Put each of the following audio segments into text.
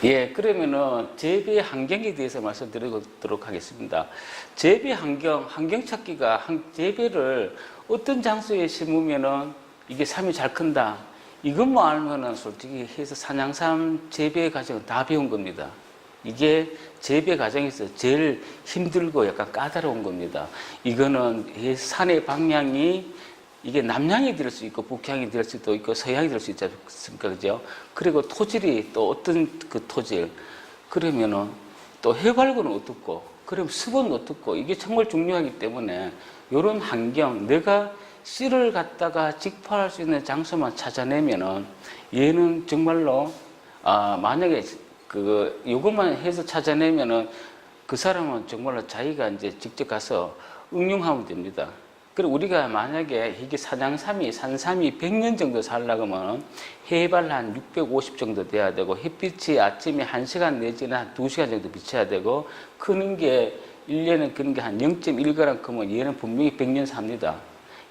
예, 그러면은 재배 환경에 대해서 말씀드리도록 하겠습니다. 재배 환경 찾기가 재배를 어떤 장소에 심으면은 이게 삶이 잘 큰다. 이것만 알면은 솔직히 해서 산양삼 재배 과정은 다 배운 겁니다. 이게 재배 과정에서 제일 힘들고 약간 까다로운 겁니다. 이거는 산의 방향이 이게 남향이 될 수 있고 북향이 될 수도 있고 서향이 될 수 있지 않습니까? 그죠? 그리고 토질이 또 어떤 그 토질, 그러면은 또 해발구는 어떻고, 그럼 습은 어떻고, 이게 정말 중요하기 때문에 이런 환경, 내가 씨를 갖다가 직파할 수 있는 장소만 찾아내면은 얘는 정말로 만약에 요것만 해서 찾아내면은 그 사람은 정말로 자기가 이제 직접 가서 응용하면 됩니다. 그리고 우리가 만약에 이게 산양삼이 100년 정도 살려고 하면 해발 한 650 정도 돼야 되고 햇빛이 아침에 1시간 내지는 한 2시간 정도 비쳐야 되고 크는 게 1년에 크는 게 한 0.1g 크면 얘는 분명히 100년 삽니다.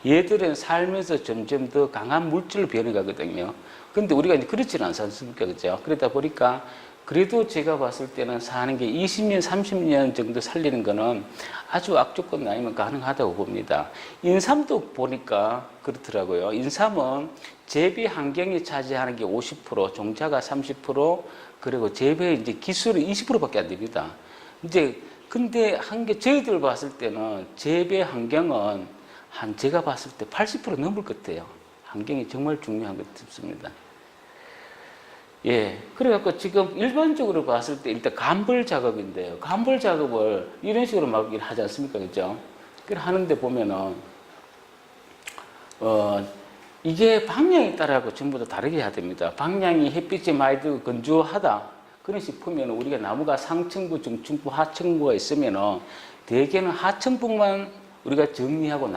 얘들은 살면서 점점 더 강한 물질로 변해가거든요. 근데 우리가 이제 그렇지는 않지 않습니까? 그죠? 그러다 보니까 그래도 제가 봤을 때는 사는 게 20년, 30년 정도 살리는 거는 아주 악조건 아니면 가능하다고 봅니다. 인삼도 보니까 그렇더라고요. 인삼은 재배 환경이 차지하는 게 50%, 종자가 30%, 그리고 재배 이제 기술이 20%밖에 안 됩니다. 이제 근데 한 게 저희들 봤을 때는 재배 환경은 한 제가 봤을 때 80% 넘을 것 같아요. 환경이 정말 중요한 것 같습니다. 예. 그래갖고 지금 일반적으로 봤을 때 일단 간벌 작업인데요. 간벌 작업을 이런 식으로 막 하지 않습니까? 그죠? 그래 하는데 보면은, 이게 방향에 따라서 전부 다 다르게 해야 됩니다. 방향이 햇빛이 많이 들고 건조하다. 그런 싶으면 우리가 나무가 상층부, 중층부, 하층부가 있으면은 대개는 하층부만 우리가 정리하고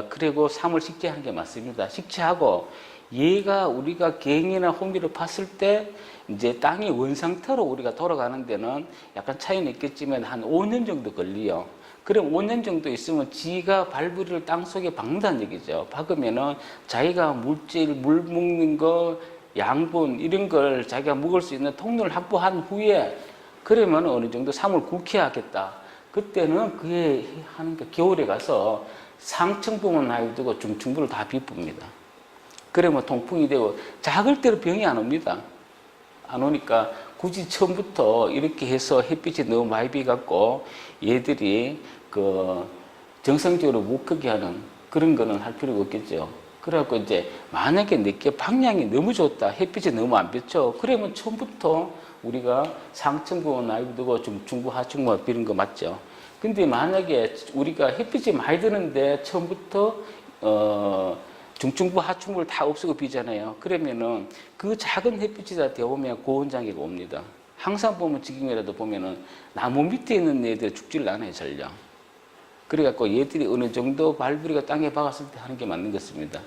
그리고 삼을 식재하는 게 맞습니다. 식재하고 얘가 우리가 갱이나 호미를 팠을 때 이제 땅이 원상태로 우리가 돌아가는 데는 약간 차이는 있겠지만 한 5년 정도 걸려요. 그럼 5년 정도 있으면 지가 발부리를 땅 속에 박는다는 얘기죠. 박으면은 자기가 물질, 물 먹는 거, 양분 이런 걸 자기가 먹을 수 있는 통로를 확보한 후에 그러면 어느 정도 삶을 굳게 하겠다. 그때는 그게 하는 게 겨울에 가서 상층부만 놔두고 중층부를 다 비쁩니다. 그러면 통풍이 되고 작을 때로 병이 안 옵니다. 안 오니까 굳이 처음부터 이렇게 해서 햇빛이 너무 많이 비갖고 얘들이 정상적으로 못 크게 하는 그런 거는 할 필요가 없겠죠. 그래갖고 이제 만약에 내게 방향이 너무 좋다, 햇빛이 너무 안 비쳐, 그러면 처음부터 우리가 상층부 놔두고 중층부, 하층부 비는 거 맞죠. 근데 만약에 우리가 햇빛이 많이 드는데 처음부터 중층부, 하층부를 다 없애고 비잖아요. 그러면은 그 작은 햇빛이 다 되어오면 고온장애가 옵니다. 항상 보면 지금이라도 보면은 나무 밑에 있는 애들 죽지를 않아요, 전혀. 그래갖고 얘들이 어느 정도 발부리가 땅에 박았을 때 하는 게 맞는 것입니다.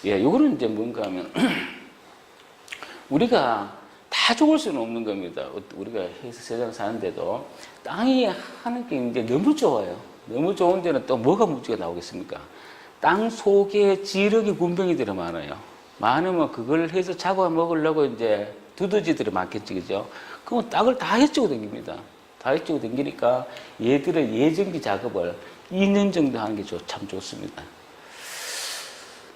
예, 요거는 이제 뭔가 하면 우리가 다 죽을 수는 없는 겁니다. 우리가 세상 사는데도 땅이 하는 게 이제 너무 좋아요. 너무 좋은 데는 또 뭐가 문제가 나오겠습니까? 땅 속에 지렁이 군뱅이들이 많아요. 많으면 그걸 해서 잡아 먹으려고 이제 두더지들이 많겠지, 그죠? 그럼 땅을 다 해치고 다닙니다. 다 해치고 다니니까 얘들의 예정기 작업을 2년 정도 하는 게 참 좋습니다.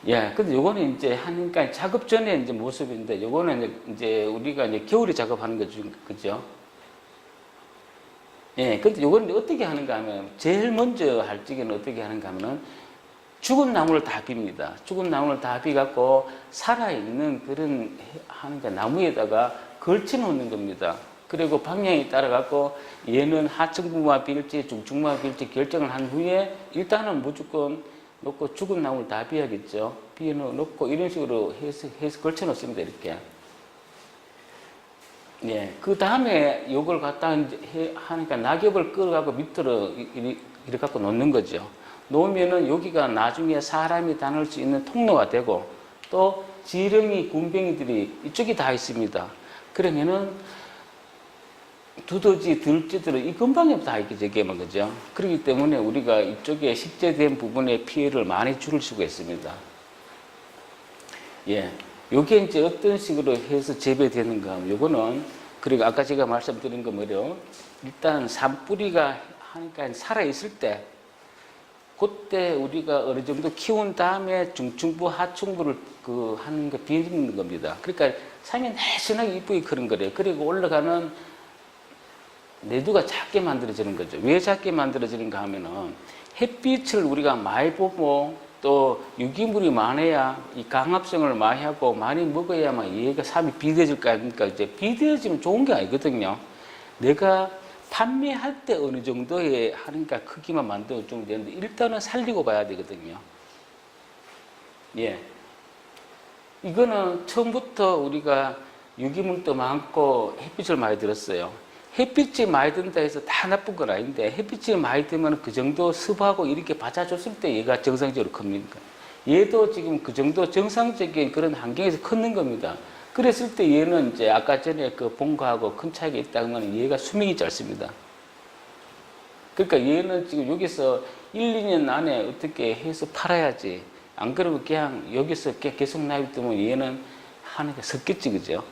예, 근데 요거는 이제 하니까 작업 전에 이제 모습인데 요거는 이제 우리가 이제 겨울에 작업하는 거죠, 그죠? 예, 근데 요거는 어떻게 하는가 하면 제일 먼저 할 적에는 어떻게 하는가 하면은 죽은 나무를 다 빕니다. 죽은 나무를 다 비갖고 살아있는 그런 하니까 나무에다가 걸쳐 놓는 겁니다. 그리고 방향에 따라 갖고 얘는 하층부만 빌지 중층부만 빌지 결정을 한 후에 일단은 무조건 놓고 죽은 나무를 다 비야겠죠. 비워 놓고 이런 식으로 해서 걸쳐 놓습니다. 이렇게. 예. 그 다음에 요걸 갖다 하니까 낙엽을 끌어가고 밑으로 이렇게 갖고 놓는 거죠. 놓으면은 여기가 나중에 사람이 다닐 수 있는 통로가 되고 또 지렁이, 군뱅이들이 이쪽이 다 있습니다. 그러면은 두더지, 들쥐들은 이 근방에 다 있게 되게만 그죠. 그렇기 때문에 우리가 이쪽에 식재된 부분에 피해를 많이 줄일 수가 있습니다. 예, 요게 이제 어떤 식으로 해서 재배되는가 하면 요거는 그리고 아까 제가 말씀드린 거 뭐래요? 일단 산뿌리가 하니까 살아있을 때, 그때 우리가 어느 정도 키운 다음에 중충부, 하충부를 하는 거 비는 겁니다. 그러니까 산이 날씬하게 이쁘게 크는 거래요. 그리고 올라가는 내두가 작게 만들어지는 거죠. 왜 작게 만들어지는가 하면은 햇빛을 우리가 많이 보고 또 유기물이 많아야 이 강압성을 많이 하고 많이 먹어야만 얘가 삶이 비대해질 거 아닙니까? 이제 비대해지면 좋은 게 아니거든요. 내가 판매할 때 어느 정도의 하니까 크기만 만들어주면 되는데 일단은 살리고 봐야 되거든요. 예. 이거는 처음부터 우리가 유기물도 많고 햇빛을 많이 들었어요. 햇빛이 많이 든다 해서 다 나쁜 건 아닌데 햇빛이 많이 들면 그 정도 습하고 이렇게 받아줬을 때 얘가 정상적으로 큽니까? 얘도 지금 그 정도 정상적인 그런 환경에서 컸는 겁니다. 그랬을 때 얘는 이제 아까 전에 그 본 거하고 큰 차이가 있다면 얘가 수명이 짧습니다. 그러니까 얘는 지금 여기서 1, 2년 안에 어떻게 해서 팔아야지. 안 그러면 그냥 여기서 계속 놔두면 얘는 하는 게 섞겠지, 그죠?